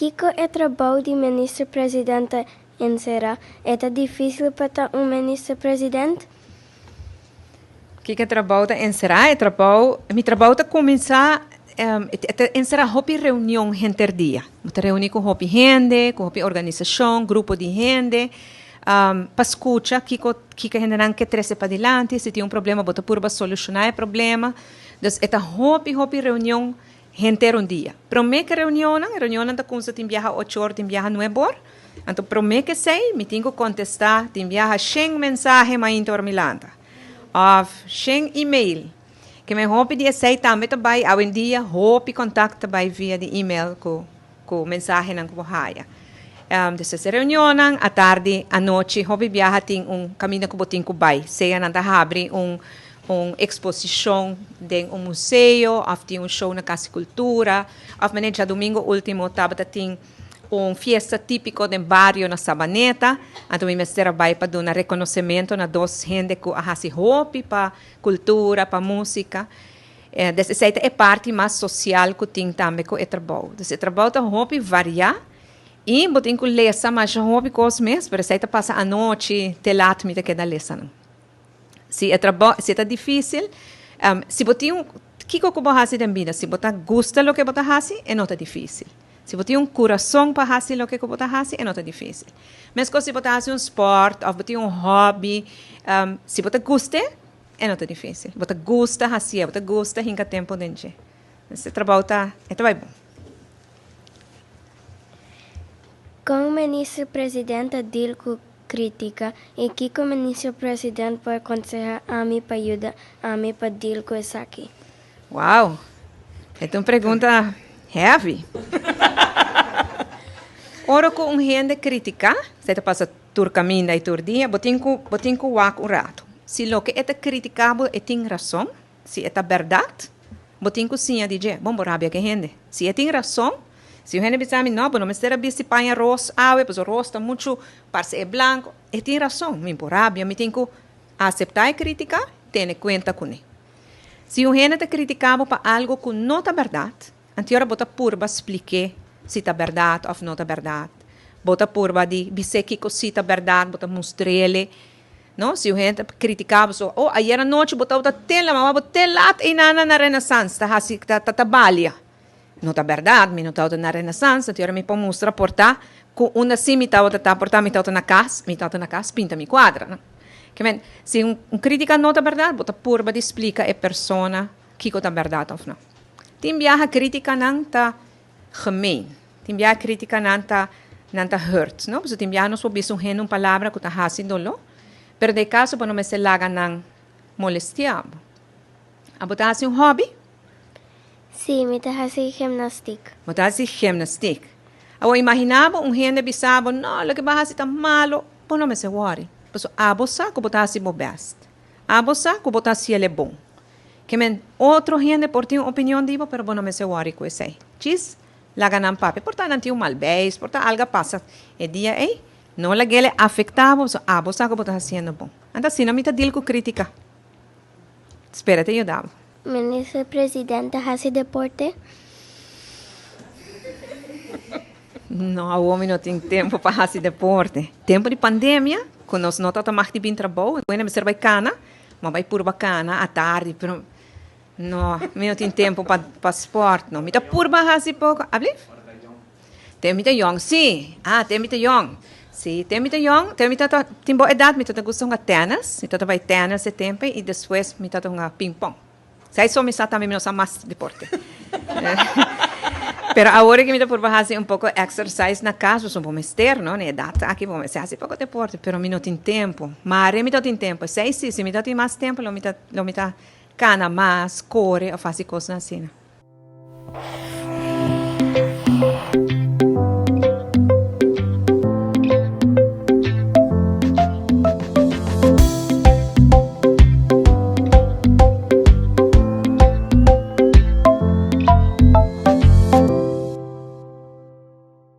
Kiko é trabalho de ministro-presidente em Serra. É difícil para ministro-presidente? Kiko é trabalho em Serra, meu trabalho está começar em Serra hopi reunião gente dia. Muita reunir com hopi gente, com hopi organização, grupo de gente, para escutar Kiko gente não quer trazer para adiante, se tem problema, bota por solucionar o problema. Então, hopi reunião gente um dia. Promete que reunião está com você tem viajar 8 horas, tem viajar 9 horas. Então, promete que sei, me tenho que contestar, tem viajar 100 mensagens mais intermilanta. Of 100 e-mail. Que me hopi dia sei também também, ao em dia, hopi contacta também via de e-mail com mensagem não com raia. Dessa reunião, à tarde, à noite, hopi viaja tem caminho que botin com bai. Seja nanda abre uma exposição de museu, ou tem show na Casa Cultura, ou maneja domingo último, tem fiesta típico do barrio na Sabaneta, então me mestra vai para dar reconhecimento na dos gente que hasi hopi para cultura, para música. Dessa é parte mais social que tem também com o trabalho. Desse trabalho tá hopi variar e botem que lesa mais hopi coisas mesmo, para essa passa a noite, telat me que da lesa não. Se é difícil, se botar que você faz na vida, se você gosta do que você faz, é não difícil. Se você tem coração para fazer o que você faz, é não difícil. Mas se você faz esporte, ou você hobby, se você gosta, é não difícil. Você gosta de fazer, você gosta de tempo dentro. Esse trabalho é bom. Como ministro-presidente deal com crítica e que o ministro-presidente pode aconselhar a mim para ajudar a mim para deal com isso aqui? Uau! É uma pergunta heavy. Ora com gente crítica, você passa tur caminho e tur dia, botin que wak rato. Se o que é criticável tem razão, se é verdade, botin que sim a dizer, bom rabia que gente. Se tem razão, se o gente pensa não, não me será se panha arroz, pois o arroz está muito parece é branco, tem razão, me rabia, me tenho que aceitar a crítica, ter conta com ele. Se o gente é criticável para algo que não é verdade, antes bota purba explique se está verdade ou não está verdade. Bota purba de dizer que se está verdade, bota mostrar ele. Não, se o gente criticava, ayer à noite bota tela, mas bota tela e na Renaissance, tá trabalha. Não está verdade, me não está na Renaissance, antes me pode mostrar portar, com uma assim me está portar, me está na casa, pinta me quadra, não? Que se crítica não está verdade, bota purba de explica a persona que está verdade ou não. Tem viaja crítica não está gemeen. Tem viaja crítica não está hurt, não? Porque tem viaja não soube uma palavra que está fazendo lo, pero de caso para não se laga não molestiado. A botar assim hobby? Sim, me está fazendo gimnástica. Botar assim gimnástica. Eu imaginava gente bisabo, não, o que vai fazer tão malo, por não me se worry. Porque a bolsa que botar assim best. A bolsa que botar assim ele é bom. Que outro gente por ter uma opinião diva, pero não me se worry com isso aí. Diz, laga não papi, porta não tem malbés, porta algo passa. E dia, não la gele afetava, a bolsa que botar assim é bom. Então, assim, não me está deal com crítica. Espera, te ajudava. Ministro-presidente faz deporte? Não, o homem não tem tempo para fazer deporte. Tempo de pandemia, quando nós não estamos mais de bem trabalho, quando me serve cana, mas vai por bacana à tarde, pero não, não tem tempo para esporte, não. Me está por fazer pouco, habli? Tem me young, sim. Tem me young. Sim, tem me young, tem boa idade, me está gostando de tênis, me está vai tênis esse tempo e depois me está jogando ping-pong. Sai só me também não sabe mais deporte. Pero agora que me por fazer pouco exercise na casa, sou bom mestre, não? Na data aqui vou fazer pouco deporte, pero me não tem tempo. Mas me não tem tempo. Sei se me tem mais tempo, lo me tá cana mais, corre, ou fazer coisas assim.